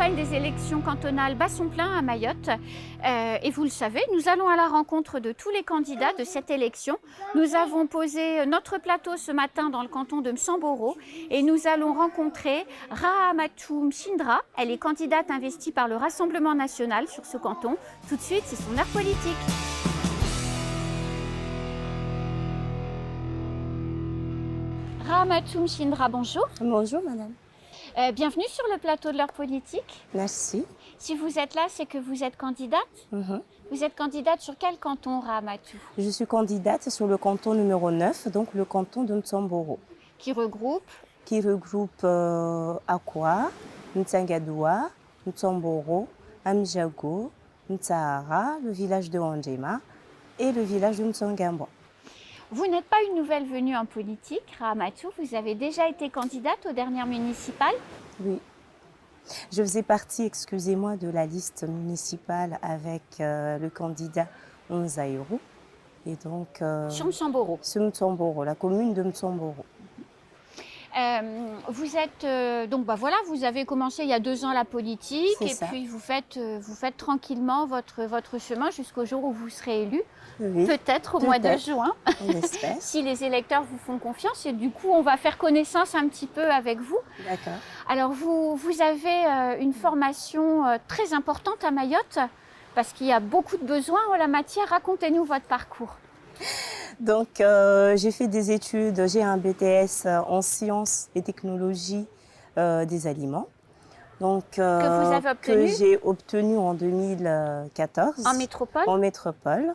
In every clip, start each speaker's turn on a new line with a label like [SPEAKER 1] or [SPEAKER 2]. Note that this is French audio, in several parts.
[SPEAKER 1] campagne des élections cantonales bat son plein à Mayotte. Et vous le savez, nous allons à la rencontre de tous les candidats de cette élection. Nous avons posé notre plateau ce matin dans le canton de Msamboro et nous allons rencontrer Rahamatou Mchindra. Elle est candidate investie par le Rassemblement national sur ce canton. Tout de suite, c'est son heure politique. Rahamatou Mchindra, bonjour.
[SPEAKER 2] Bonjour madame.
[SPEAKER 1] Bienvenue sur le plateau de l'heure politique.
[SPEAKER 2] Merci.
[SPEAKER 1] Si vous êtes là, c'est que vous êtes candidate. Vous êtes candidate sur quel canton, Rahamatou?
[SPEAKER 2] Je suis candidate sur le canton numéro 9, donc le canton de Msamboro.
[SPEAKER 1] Qui regroupe
[SPEAKER 2] Akwa, Mtsangadoua, Msamboro, Amjago, Mtsahara, le village de Ondjema et le village de Mtsangambwa.
[SPEAKER 1] Vous n'êtes pas une nouvelle venue en politique, Rahamatou. Vous avez déjà été candidate aux dernières municipales.
[SPEAKER 2] Oui. Je faisais partie, excusez-moi, de la liste municipale avec le candidat Onzaïrou. Et donc,
[SPEAKER 1] sur Msamboro.
[SPEAKER 2] Sur Msamboro, la commune de Msamboro.
[SPEAKER 1] Vous êtes donc voilà, vous avez commencé il y a 2 ans la politique et
[SPEAKER 2] ça.
[SPEAKER 1] puis vous faites tranquillement votre chemin jusqu'au jour où vous serez élu,
[SPEAKER 2] Oui,
[SPEAKER 1] peut-être au mois de juin,
[SPEAKER 2] on espère.
[SPEAKER 1] si les électeurs vous font confiance. Et du coup, on va faire connaissance un petit peu avec vous.
[SPEAKER 2] D'accord.
[SPEAKER 1] Alors vous avez une formation très importante à Mayotte parce qu'il y a beaucoup de besoins en la matière. Racontez-nous votre parcours.
[SPEAKER 2] Donc, j'ai fait des études, j'ai un BTS en sciences et technologies des aliments. Donc,
[SPEAKER 1] que vous avez obtenu?
[SPEAKER 2] Que j'ai obtenu en 2014.
[SPEAKER 1] En métropole?
[SPEAKER 2] En métropole.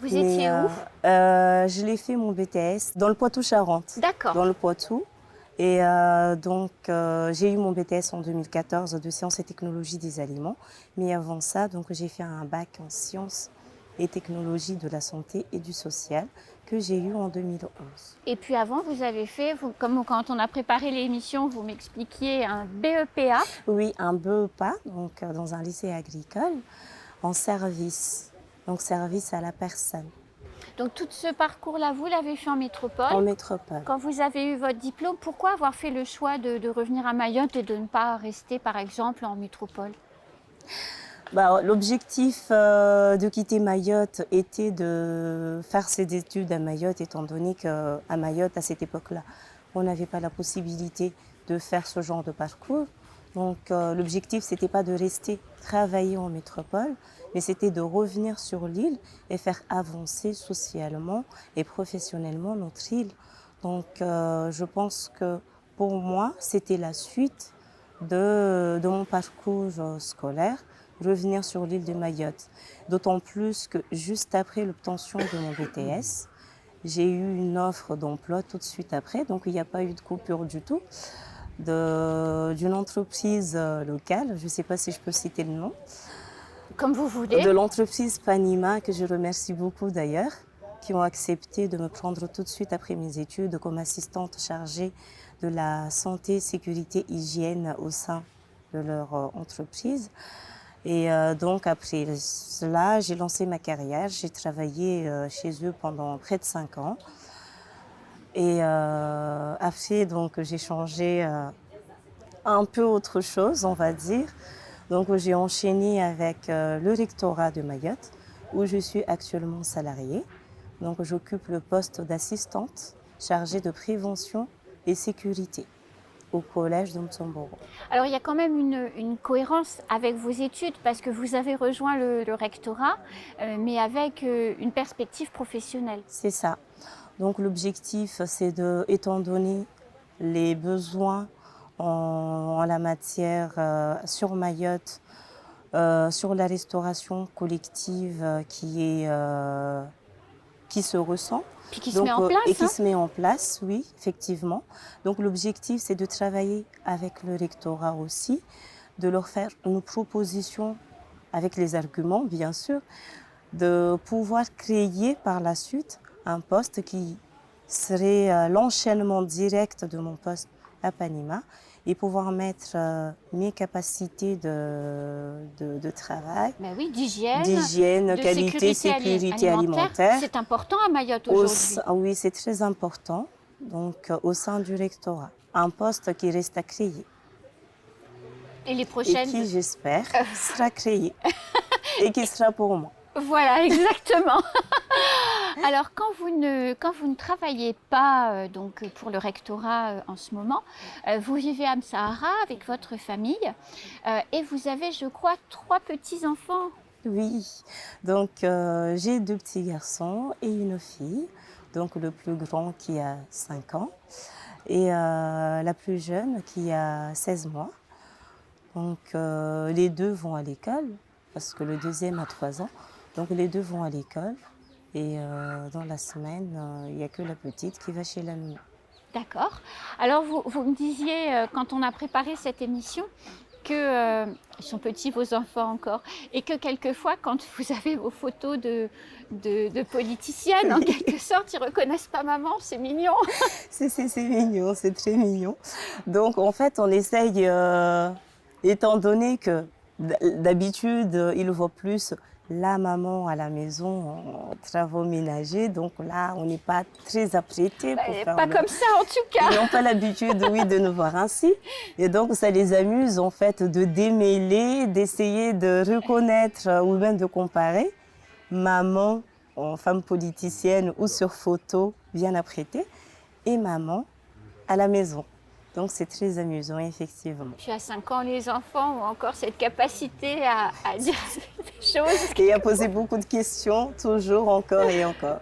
[SPEAKER 1] Vous étiez où?
[SPEAKER 2] Je l'ai fait mon BTS dans le Poitou-Charentes.
[SPEAKER 1] D'accord.
[SPEAKER 2] Dans le Poitou. Et donc, j'ai eu mon BTS en 2014 de sciences et technologies des aliments. Mais avant ça, donc, j'ai fait un bac en sciences et technologies de la santé et du social que j'ai eu en 2011.
[SPEAKER 1] Et puis avant, vous avez fait, comme quand on a préparé l'émission, vous m'expliquiez un BEPA.
[SPEAKER 2] Oui, un BEPA, donc dans un lycée agricole, en service, donc service à la personne.
[SPEAKER 1] Donc tout ce parcours-là, vous l'avez fait en métropole.
[SPEAKER 2] En métropole.
[SPEAKER 1] Quand vous avez eu votre diplôme, pourquoi avoir fait le choix de revenir à Mayotte et de ne pas rester, par exemple, en métropole?
[SPEAKER 2] L'objectif de quitter Mayotte était de faire ses études à Mayotte, étant donné qu'à Mayotte, à cette époque-là, on n'avait pas la possibilité de faire ce genre de parcours. Donc l'objectif, ce n'était pas de rester travailler en métropole, mais c'était de revenir sur l'île et faire avancer socialement et professionnellement notre île. Donc je pense que pour moi, c'était la suite de mon parcours scolaire, revenir sur l'île de Mayotte. D'autant plus que juste après l'obtention de mon BTS, j'ai eu une offre d'emploi tout de suite après, donc il n'y a pas eu de coupure du tout, d'une entreprise locale, je ne sais pas si je peux citer le nom.
[SPEAKER 1] Comme vous voulez.
[SPEAKER 2] De l'entreprise Panima, que je remercie beaucoup d'ailleurs, qui ont accepté de me prendre tout de suite après mes études comme assistante chargée de la santé, sécurité, hygiène au sein de leur entreprise. Et donc après cela, j'ai lancé ma carrière. J'ai travaillé chez eux pendant près de 5 ans. Et après, donc, j'ai changé un peu autre chose, on va dire. Donc j'ai enchaîné avec le rectorat de Mayotte, où je suis actuellement salariée. Donc j'occupe le poste d'assistante chargée de prévention et sécurité au collège de Msamboro.
[SPEAKER 1] Alors il y a quand même une cohérence avec vos études parce que vous avez rejoint le rectorat, mais avec une perspective professionnelle.
[SPEAKER 2] C'est ça. Donc l'objectif, c'est de, étant donné les besoins en la matière sur Mayotte, sur la restauration collective qui se ressent.
[SPEAKER 1] Puis qui se met en place.
[SPEAKER 2] Et qui se met en place, oui, effectivement. Donc l'objectif, c'est de travailler avec le rectorat aussi, de leur faire une proposition avec les arguments, bien sûr, de pouvoir créer par la suite un poste qui serait l'enchaînement direct de mon poste à Panima et pouvoir mettre mes capacités de travail,
[SPEAKER 1] d'hygiène,
[SPEAKER 2] qualité, sécurité alimentaire.
[SPEAKER 1] C'est important à Mayotte aujourd'hui.
[SPEAKER 2] Oui, c'est très important. Donc, au sein du rectorat, un poste qui reste à créer.
[SPEAKER 1] Et les
[SPEAKER 2] et
[SPEAKER 1] prochaines?
[SPEAKER 2] qui, j'espère, sera créé et qui sera pour moi.
[SPEAKER 1] Voilà, exactement. Alors, quand vous ne travaillez pas donc, pour le rectorat en ce moment, vous vivez à Msahara avec votre famille et vous avez, je crois, 3 petits-enfants.
[SPEAKER 2] Oui, donc j'ai 2 petits garçons et une fille. Donc le plus grand qui a 5 ans et la plus jeune qui a 16 mois. Donc les deux vont à l'école parce que le deuxième a 3 ans. Donc les deux vont à l'école et dans la semaine, il n'y a que la petite qui va chez la nounou.
[SPEAKER 1] D'accord. Alors, vous me disiez, quand on a préparé cette émission, que ils sont petits vos enfants encore, et que quelquefois, quand vous avez vos photos de politiciennes, en quelque sorte, ils reconnaissent pas maman, c'est mignon.
[SPEAKER 2] C'est mignon, c'est très mignon. Donc en fait, on essaye, étant donné que d'habitude, ils voient plus la maman à la maison en travaux ménagers, donc là, on n'est pas très apprêté pour faire
[SPEAKER 1] Pas comme ça en tout cas.
[SPEAKER 2] Ils n'ont pas l'habitude, oui, de nous voir ainsi. Et donc, ça les amuse, en fait, de démêler, d'essayer de reconnaître ou même de comparer maman en femme politicienne ou sur photo bien apprêtée et maman à la maison. Donc, c'est très amusant, effectivement.
[SPEAKER 1] Puis à 5 ans, les enfants ont encore cette capacité à dire des choses.
[SPEAKER 2] Et à poser beaucoup de questions, toujours, encore et encore.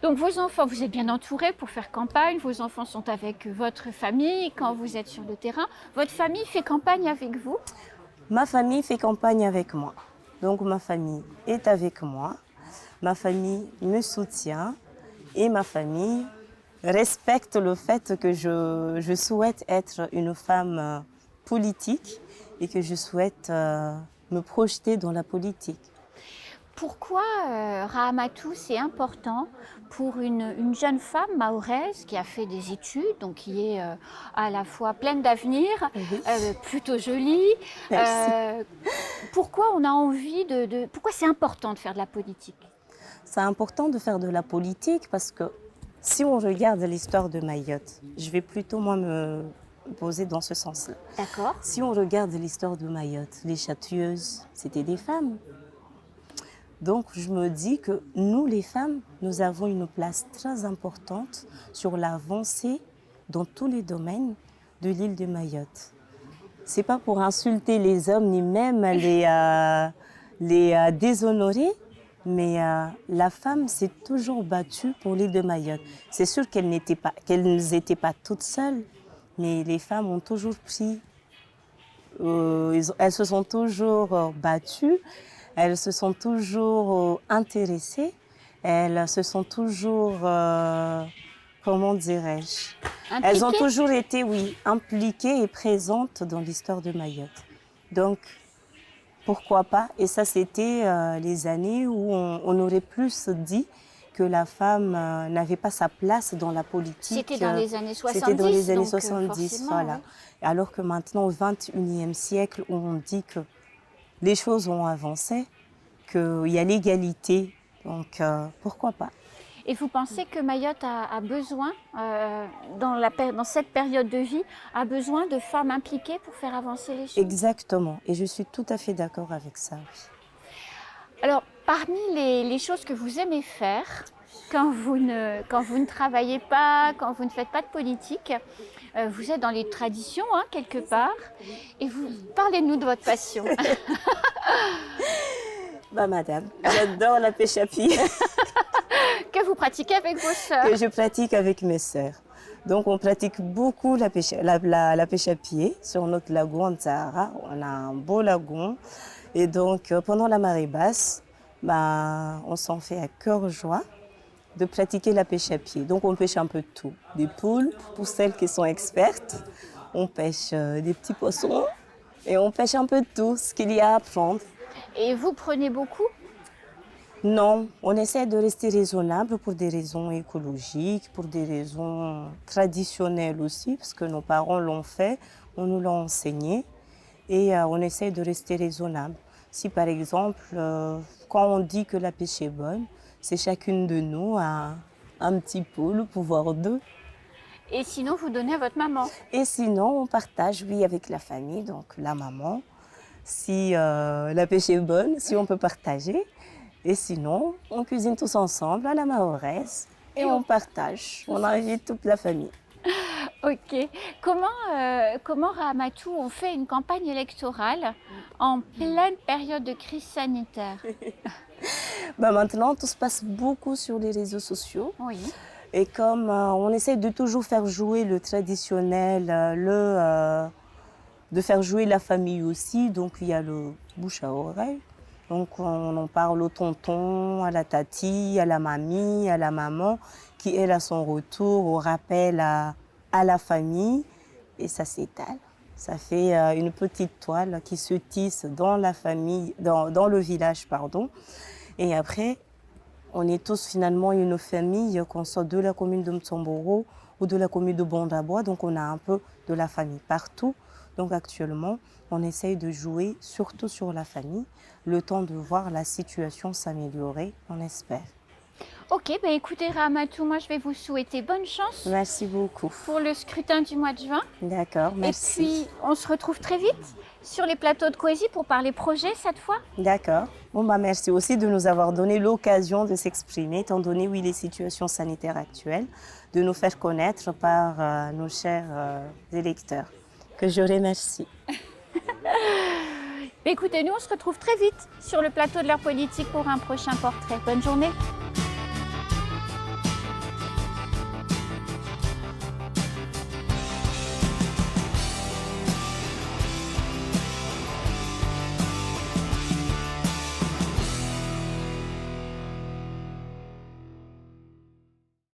[SPEAKER 1] Donc vos enfants, vous êtes bien entourés pour faire campagne, vos enfants sont avec votre famille quand vous êtes sur le terrain. Votre famille fait campagne avec vous?
[SPEAKER 2] Ma famille fait campagne avec moi. Donc ma famille est avec moi, ma famille me soutient et ma famille respecte le fait que je souhaite être une femme politique et que je souhaite me projeter dans la politique.
[SPEAKER 1] Pourquoi Rahamatou, c'est important pour une jeune femme mahoraise qui a fait des études, donc qui est à la fois pleine d'avenir,
[SPEAKER 2] Oui.
[SPEAKER 1] plutôt jolie.
[SPEAKER 2] Merci.
[SPEAKER 1] Pourquoi on a envie pourquoi c'est important de faire de la politique?
[SPEAKER 2] C'est important de faire de la politique parce que si on regarde l'histoire de Mayotte, je vais plutôt moi me poser dans ce sens-là.
[SPEAKER 1] D'accord.
[SPEAKER 2] Si on regarde l'histoire de Mayotte, les châtilleuses, c'était des femmes. Donc je me dis que nous, les femmes, nous avons une place très importante sur l'avancée dans tous les domaines de l'île de Mayotte. C'est pas pour insulter les hommes ni même les déshonorer, mais la femme s'est toujours battue pour l'île de Mayotte. C'est sûr qu'elles n'étaient pas toutes seules, mais les femmes ont toujours pris, elles se sont toujours battues. Elles se sont toujours intéressées, elles se sont toujours, comment dirais-je, elles ont toujours été, oui, impliquées et présentes dans l'histoire de Mayotte. Donc, pourquoi pas? Et ça, c'était les années où on aurait plus dit que la femme n'avait pas sa place dans la politique.
[SPEAKER 1] C'était dans les années 70.
[SPEAKER 2] C'était dans les années
[SPEAKER 1] donc,
[SPEAKER 2] 70, voilà.
[SPEAKER 1] Oui.
[SPEAKER 2] Alors que maintenant, au XXIe siècle, où on dit que les choses ont avancé, qu'il y a l'égalité, donc pourquoi pas?
[SPEAKER 1] Et vous pensez que Mayotte a besoin, dans cette période de vie, a besoin de femmes impliquées pour faire avancer les choses?
[SPEAKER 2] Exactement, et je suis tout à fait d'accord avec ça. Oui.
[SPEAKER 1] Alors, parmi les choses que vous aimez faire, quand vous ne travaillez pas, quand vous ne faites pas de politique, vous êtes dans les traditions, hein, quelque part, et parlez-nous de votre passion.
[SPEAKER 2] Bah madame, j'adore la pêche à pied.
[SPEAKER 1] Que vous pratiquez avec vos sœurs?
[SPEAKER 2] Que je pratique avec mes sœurs. Donc on pratique beaucoup la pêche à pied sur notre lagon de Sahara. On a un beau lagon. Et donc pendant la marée basse, bah, on s'en fait à cœur joie de pratiquer la pêche à pied. Donc on pêche un peu de tout. Des poules pour celles qui sont expertes. On pêche des petits poissons et on pêche un peu de tout, ce qu'il y a à prendre.
[SPEAKER 1] Et vous prenez beaucoup?
[SPEAKER 2] Non, on essaie de rester raisonnable pour des raisons écologiques, pour des raisons traditionnelles aussi, parce que nos parents l'ont fait, on nous l'a enseigné, et on essaie de rester raisonnable. Si par exemple, quand on dit que la pêche est bonne, c'est chacune de nous a un petit poule, voire deux.
[SPEAKER 1] Et sinon, vous donnez à votre maman.
[SPEAKER 2] Et sinon, on partage, oui, avec la famille, donc la maman, si la pêche est bonne, si on peut partager. Et sinon, on cuisine tous ensemble à la mahoraise et on partage. On invite toute la famille.
[SPEAKER 1] Ok. Comment Rahamatou ont fait une campagne électorale en pleine période de crise sanitaire?
[SPEAKER 2] Maintenant, tout se passe beaucoup sur les réseaux sociaux.
[SPEAKER 1] Oui.
[SPEAKER 2] Et comme on essaie de toujours faire jouer le traditionnel, de faire jouer la famille aussi, donc il y a le bouche à oreille. Donc on en parle au tonton, à la tati, à la mamie, à la maman, qui elle à son retour, au rappel à la famille. Et ça s'étale. Ça fait une petite toile qui se tisse dans la famille, dans le village, pardon. Et après, on est tous finalement une famille, qu'on soit de la commune de Mtsamboro ou de la commune de Bondabois. Donc on a un peu de la famille partout. Donc actuellement, on essaye de jouer surtout sur la famille, le temps de voir la situation s'améliorer, on espère.
[SPEAKER 1] Ok, ben écoutez Rahamatou, moi je vais vous souhaiter bonne chance
[SPEAKER 2] Merci beaucoup.
[SPEAKER 1] pour le scrutin du mois de juin.
[SPEAKER 2] D'accord, merci.
[SPEAKER 1] Et puis on se retrouve très vite sur les plateaux de Coésie pour parler projet cette fois.
[SPEAKER 2] D'accord. Bon, merci aussi de nous avoir donné l'occasion de s'exprimer, étant donné oui, les situations sanitaires actuelles, de nous faire connaître par nos chers électeurs. Que je remercie.
[SPEAKER 1] Écoutez, nous on se retrouve très vite sur le plateau de l'heure politique pour un prochain portrait. Bonne journée.